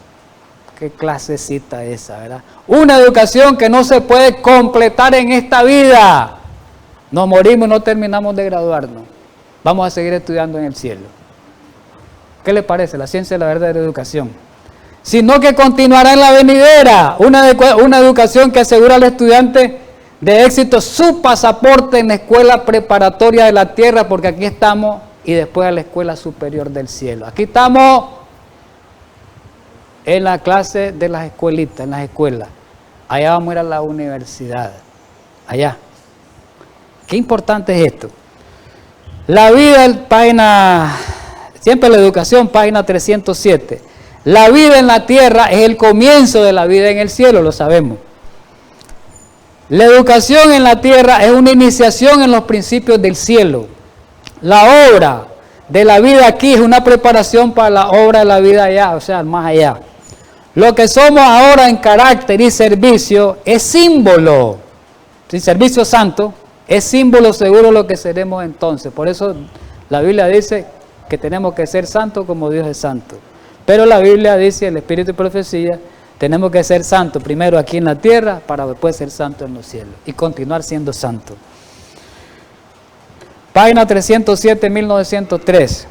Qué clasecita esa, ¿verdad? Una educación que no se puede completar en esta vida. Nos morimos y no terminamos de graduarnos. Vamos a seguir estudiando en el cielo. ¿Qué le parece? La ciencia de la verdadera educación. Sino que continuará en la venidera. Una educación que asegura al estudiante de éxito su pasaporte en la escuela preparatoria de la tierra, porque aquí estamos, y después a la escuela superior del cielo. Aquí estamos en la clase de las escuelitas, en las escuelas. Allá vamos a ir a la universidad. Allá. Qué importante es esto. La vida, página, siempre la educación, página 307. La vida en la tierra es el comienzo de la vida en el cielo, lo sabemos. La educación en la tierra es una iniciación en los principios del cielo. La obra de la vida aquí es una preparación para la obra de la vida allá, o sea, más allá. Lo que somos ahora en carácter y servicio es símbolo, sin servicio santo, es símbolo seguro de lo que seremos entonces. Por eso la Biblia dice que tenemos que ser santos como Dios es santo. Pero la Biblia dice, el Espíritu de Profecía, tenemos que ser santos primero aquí en la tierra para después ser santos en los cielos y continuar siendo santos. Página 307, 1903.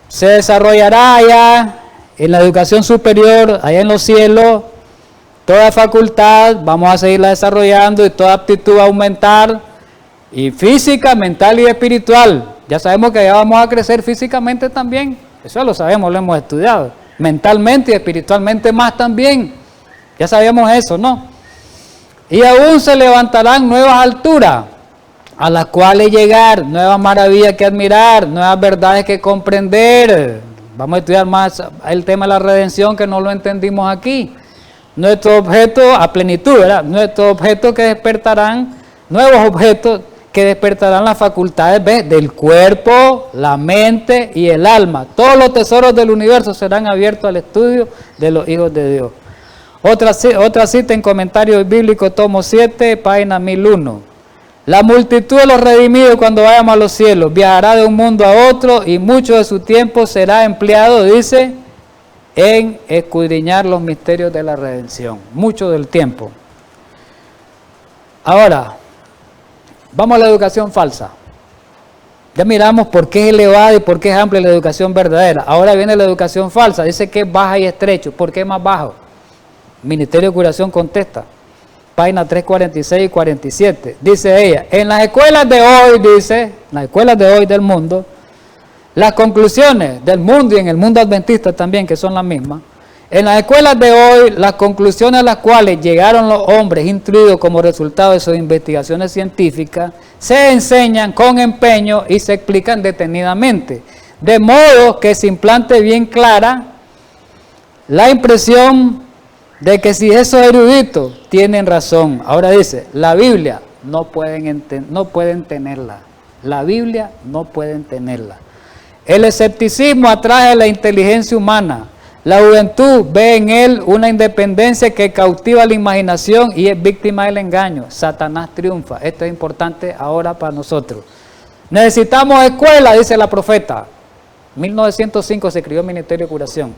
Se desarrollará allá en la educación superior, allá en los cielos, toda facultad, vamos a seguirla desarrollando y toda aptitud va a aumentar, y física, mental y espiritual. Ya sabemos que allá vamos a crecer físicamente también, eso lo sabemos, lo hemos estudiado. Mentalmente y espiritualmente más también, ya sabemos eso, ¿no? Y aún se levantarán nuevas alturas, a las cuales llegar, nuevas maravillas que admirar, nuevas verdades que comprender. Vamos a estudiar más el tema de la redención, que no lo entendimos aquí. Nuestro objeto a plenitud, ¿verdad? Nuestros objetos que despertarán, nuevos objetos que despertarán las facultades del cuerpo, la mente y el alma. Todos los tesoros del universo serán abiertos al estudio de los hijos de Dios. Otra cita en Comentario Bíblico, tomo 7, página 1001. La multitud de los redimidos cuando vayamos a los cielos viajará de un mundo a otro y mucho de su tiempo será empleado, dice, en escudriñar los misterios de la redención. Mucho del tiempo. Ahora, vamos a la educación falsa. Ya miramos por qué es elevada y por qué es amplia la educación verdadera. Ahora viene la educación falsa. Dice que es baja y estrecho. ¿Por qué es más bajo? Ministerio de Curación contesta. Página 346 y 47. Dice ella, en las escuelas de hoy, dice, en las escuelas de hoy del mundo, las conclusiones del mundo y en el mundo adventista también, que son las mismas, en las escuelas de hoy, las conclusiones a las cuales llegaron los hombres instruidos como resultado de sus investigaciones científicas, se enseñan con empeño y se explican detenidamente, de modo que se implante bien clara la impresión de que si esos eruditos tienen razón. Ahora dice, la Biblia no pueden tenerla. La Biblia no pueden tenerla. El escepticismo atrae a la inteligencia humana. La juventud ve en él una independencia que cautiva la imaginación y es víctima del engaño. Satanás triunfa. Esto es importante ahora para nosotros. Necesitamos escuela, dice la profeta. 1905 se creó el Ministerio de Curación.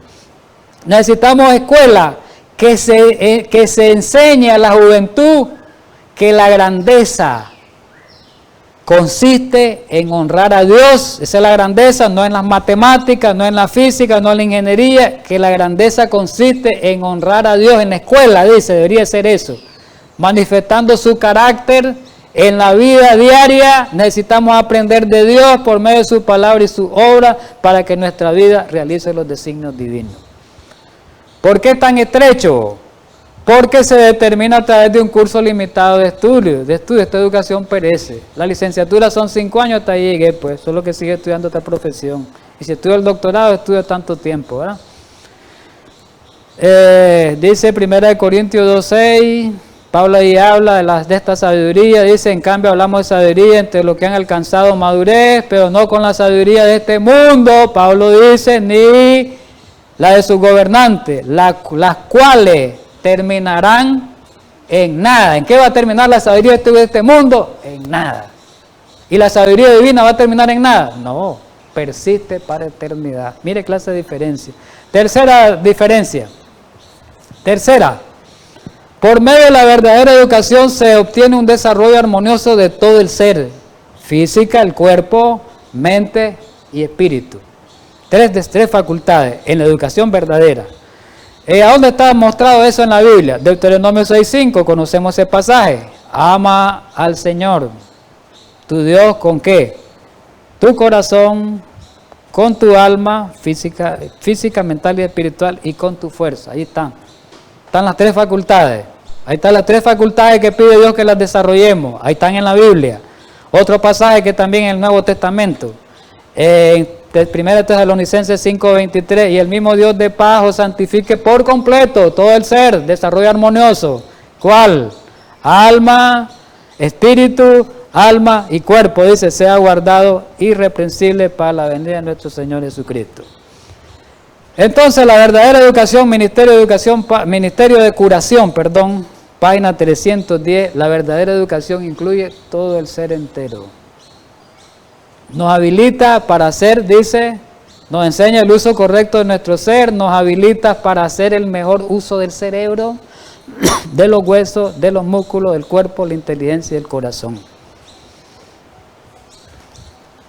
Necesitamos escuela que se enseñe a la juventud que la grandeza consiste en honrar a Dios. Esa es la grandeza, no en las matemáticas, no en la física, no en la ingeniería, que la grandeza consiste en honrar a Dios. En la escuela, dice, debería ser eso, manifestando su carácter en la vida diaria. Necesitamos aprender de Dios por medio de su palabra y su obra para que nuestra vida realice los designios divinos. ¿Por qué tan estrecho? Porque se determina a través de un curso limitado de estudio. Esta educación perece. La licenciatura son 5 años, hasta ahí llegué, pues, solo que sigue estudiando esta profesión. Y si estudio el doctorado, estudio tanto tiempo, ¿verdad? Dice 1 Corintios 2:6, Pablo ahí habla de esta sabiduría, dice, en cambio hablamos de sabiduría entre los que han alcanzado madurez, pero no con la sabiduría de este mundo, Pablo dice, ni la de sus gobernantes, las cuales terminarán en nada. ¿En qué va a terminar la sabiduría de este mundo? En nada. ¿Y la sabiduría divina va a terminar en nada? No, persiste para eternidad. Mire clase de diferencia. Tercera diferencia. Por medio de la verdadera educación se obtiene un desarrollo armonioso de todo el ser. Física, el cuerpo, mente y espíritu. Tres facultades en la educación verdadera. ¿A dónde está mostrado eso en la Biblia? Deuteronomio 6:5, conocemos ese pasaje. Ama al Señor, tu Dios, ¿con qué? Tu corazón, con tu alma, física, mental y espiritual, y con tu fuerza. Ahí están. Están las 3 facultades. Ahí están las 3 facultades que pide Dios que las desarrollemos. Ahí están en la Biblia. Otro pasaje que también en el Nuevo Testamento. En 1 Tesalonicenses 5:23, y el mismo Dios de paz os santifique por completo todo el ser, desarrollo armonioso. ¿Cuál? Alma, espíritu, alma y cuerpo, dice, sea guardado irreprensible para la venida de nuestro Señor Jesucristo. Entonces, la verdadera educación, Ministerio de Curación, página 310, la verdadera educación incluye todo el ser entero. Nos habilita para hacer, dice, nos enseña el uso correcto de nuestro ser, nos habilita para hacer el mejor uso del cerebro, de los huesos, de los músculos, del cuerpo, la inteligencia y el corazón.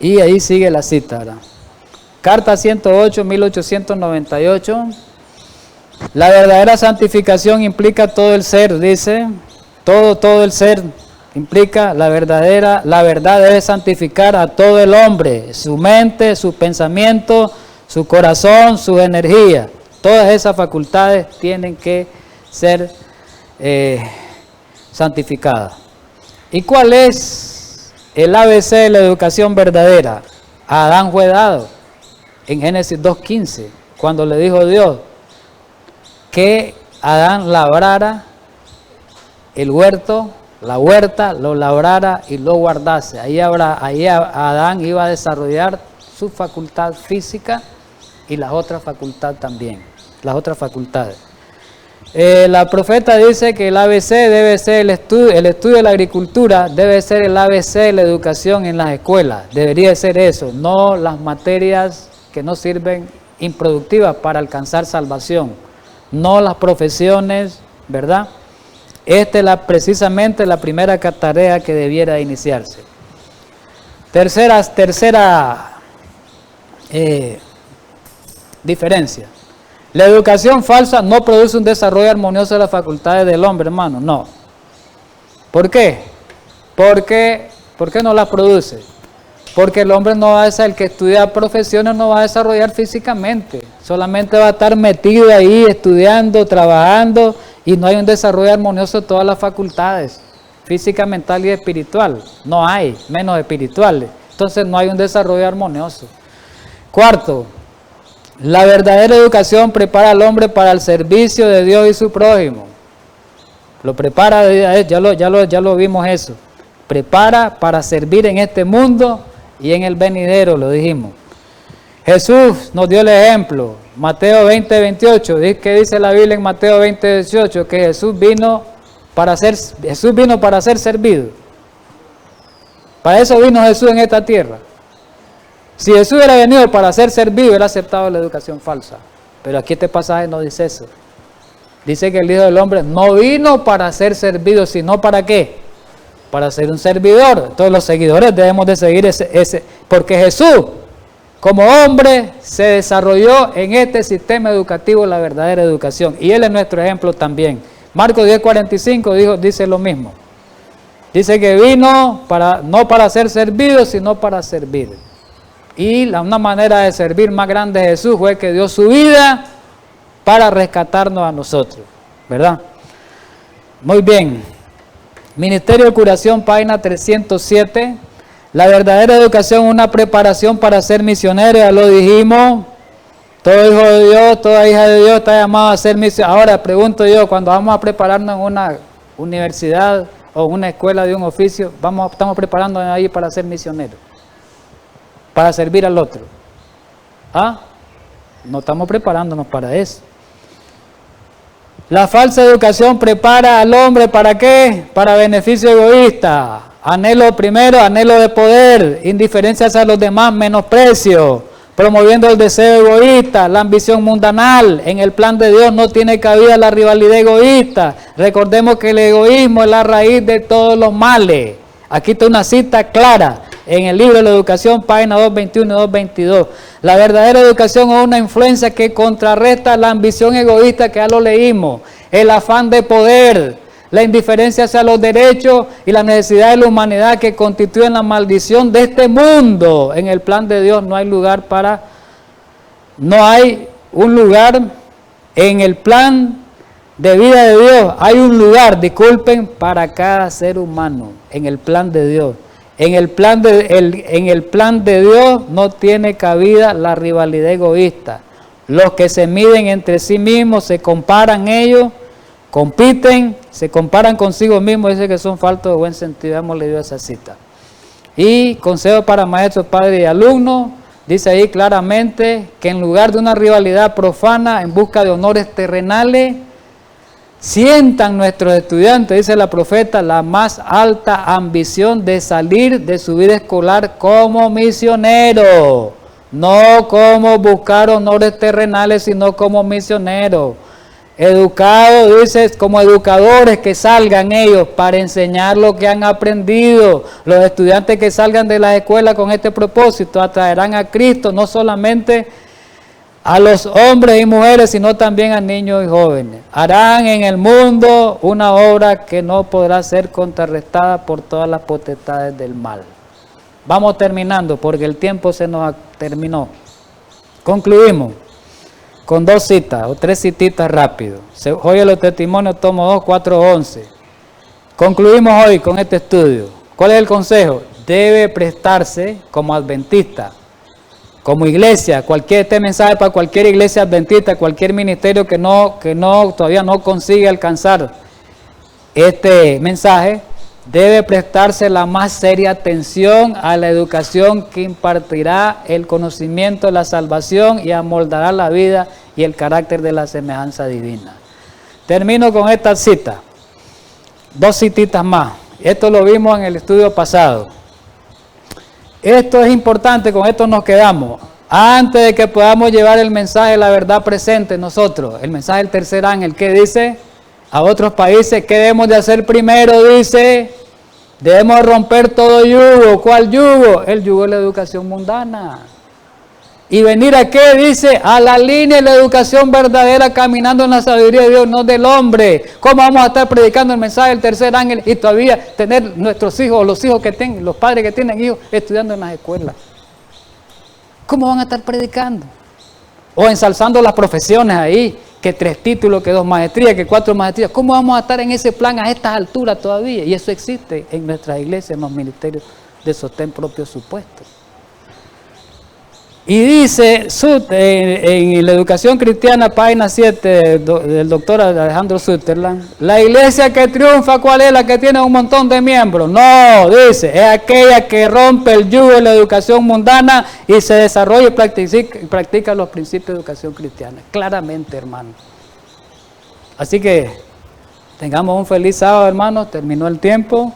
Y ahí sigue la cita, ¿verdad? Carta 108, 1898. La verdadera santificación implica todo el ser, dice, todo el ser. Implica la verdad debe santificar a todo el hombre, su mente, sus pensamientos, su corazón, sus energías. Todas esas facultades tienen que ser santificadas. ¿Y cuál es el ABC de la educación verdadera? A Adán fue dado en Génesis 2:15, cuando le dijo Dios que Adán labrara el huerto, la huerta, lo labrara y lo guardase. Ahí Adán iba a desarrollar su facultad física y las otras facultades también, las otras facultades. La profeta dice que el ABC debe ser el estudio de la agricultura, debe ser el ABC de la educación en las escuelas, debería ser eso, no las materias que no sirven improductivas para alcanzar salvación, no las profesiones, ¿verdad? Esta es precisamente la primera tarea que debiera iniciarse. Tercera diferencia. La educación falsa no produce un desarrollo armonioso de las facultades del hombre, hermano, no. ¿Por qué? ¿Por qué no las produce? Porque el hombre no va a ser, el que estudia profesiones no va a desarrollar físicamente, solamente va a estar metido ahí estudiando, trabajando y no hay un desarrollo armonioso de todas las facultades, física, mental y espiritual, no hay, menos espirituales, entonces no hay un desarrollo armonioso. Cuarto, la verdadera educación prepara al hombre para el servicio de Dios y su prójimo. Lo prepara, ya lo vimos eso. Prepara para servir en este mundo y en el venidero, lo dijimos. Jesús nos dio el ejemplo. Mateo 20:28. ¿Qué dice la Biblia en Mateo 20:18? Que Jesús vino para ser servido. Para eso vino Jesús en esta tierra. Si Jesús hubiera venido para ser servido, hubiera aceptado la educación falsa. Pero aquí este pasaje no dice eso. Dice que el Hijo del Hombre no vino para ser servido, sino ¿para qué? Para ser un servidor. Entonces los seguidores debemos de seguir ese porque Jesús, como hombre, se desarrolló en este sistema educativo la verdadera educación. Y Él es nuestro ejemplo también. Marcos 10:45 dice lo mismo. Dice que vino no para ser servido, sino para servir. Y una manera de servir más grande de Jesús fue que dio su vida para rescatarnos a nosotros, ¿verdad? Muy bien. Ministerio de Curación, página 307. La verdadera educación es una preparación para ser misionero, ya lo dijimos. Todo hijo de Dios, toda hija de Dios está llamado a ser misionero. Ahora pregunto yo, cuando vamos a prepararnos en una universidad o una escuela de un oficio, estamos preparándonos ahí para ser misioneros, para servir al otro. ¿Ah? No estamos preparándonos para eso. La falsa educación prepara al hombre ¿para qué? Para beneficio egoísta. Anhelo de poder, indiferencia hacia los demás, menosprecio, promoviendo el deseo egoísta, la ambición mundanal. En el plan de Dios no tiene cabida la rivalidad egoísta. Recordemos que el egoísmo es la raíz de todos los males. Aquí está una cita clara en el libro de la educación, página 221 y 222. La verdadera educación es una influencia que contrarresta la ambición egoísta, que ya lo leímos, el afán de poder, la indiferencia hacia los derechos y la necesidad de la humanidad que constituyen la maldición de este mundo. En el plan de Dios no hay un lugar en el plan de vida de Dios, hay un lugar, para cada ser humano, en el plan de Dios. En el plan de Dios no tiene cabida la rivalidad egoísta. Los que se miden entre sí mismos, se comparan ellos, compiten, se comparan consigo mismos, dice que son faltos de buen sentido. Hemos leído esa cita. Y consejo para maestros, padres y alumnos, dice ahí claramente que en lugar de una rivalidad profana en busca de honores terrenales, sientan nuestros estudiantes, dice la profeta, la más alta ambición de salir de su vida escolar como misionero, no como buscar honores terrenales, sino como misionero. Educados, dice, como educadores, que salgan ellos para enseñar lo que han aprendido. Los estudiantes que salgan de las escuelas con este propósito atraerán a Cristo, no solamente a los hombres y mujeres, sino también a niños y jóvenes. Harán en el mundo una obra que no podrá ser contrarrestada por todas las potestades del mal. Vamos terminando porque el tiempo se nos terminó. Concluimos con 2 citas o 3 cititas rápido. Oye los testimonios, tomo 2, 4, 11. Concluimos hoy con este estudio. ¿Cuál es el consejo? Debe prestarse como adventista, como iglesia, este mensaje para cualquier iglesia adventista, cualquier ministerio que todavía no consigue alcanzar este mensaje, debe prestarse la más seria atención a la educación que impartirá el conocimiento de la salvación y amoldará la vida y el carácter de la semejanza divina. Termino con esta cita. 2 cititas más. Esto lo vimos en el estudio pasado. Esto es importante, con esto nos quedamos. Antes de que podamos llevar el mensaje de la verdad presente nosotros, el mensaje del tercer ángel, ¿qué dice? A otros países, ¿qué debemos de hacer primero? Dice, debemos romper todo yugo. ¿Cuál yugo? El yugo de la educación mundana. Y venir a qué, dice, a la línea de la educación verdadera, caminando en la sabiduría de Dios, no del hombre. ¿Cómo vamos a estar predicando el mensaje del tercer ángel y todavía tener nuestros hijos, los hijos que tienen, los padres que tienen hijos, estudiando en las escuelas? ¿Cómo van a estar predicando? O ensalzando las profesiones ahí, que 3 títulos, que 2 maestrías, que 4 maestrías. ¿Cómo vamos a estar en ese plan a estas alturas todavía? Y eso existe en nuestras iglesias, en los ministerios de sostén propio supuesto. Y dice en la educación cristiana, página 7 del doctor Alejandro Sutherland, la iglesia que triunfa, ¿cuál es? La que tiene un montón de miembros. No, dice, es aquella que rompe el yugo de la educación mundana y se desarrolla y practica los principios de educación cristiana. Claramente, hermano. Así que tengamos un feliz sábado, hermanos. Terminó el tiempo.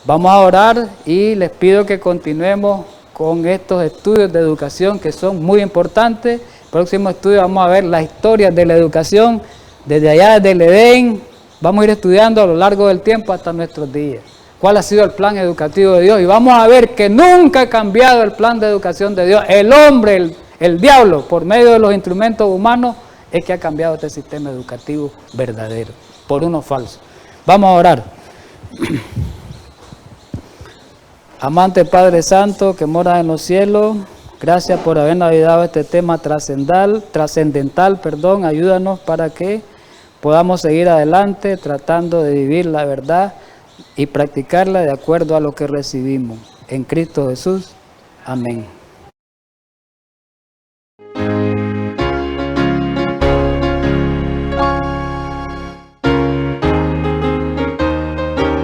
Vamos a orar y les pido que continuemos con estos estudios de educación que son muy importantes. Próximo estudio vamos a ver la historia de la educación desde allá, desde el Edén. Vamos a ir estudiando a lo largo del tiempo hasta nuestros días. ¿Cuál ha sido el plan educativo de Dios? Y vamos a ver que nunca ha cambiado el plan de educación de Dios. El hombre, el diablo, por medio de los instrumentos humanos, es que ha cambiado este sistema educativo verdadero por uno falso. Vamos a orar. Amante Padre Santo, que moras en los cielos, gracias por habernos ayudado a este tema trascendental, ayúdanos para que podamos seguir adelante tratando de vivir la verdad y practicarla de acuerdo a lo que recibimos. En Cristo Jesús, amén.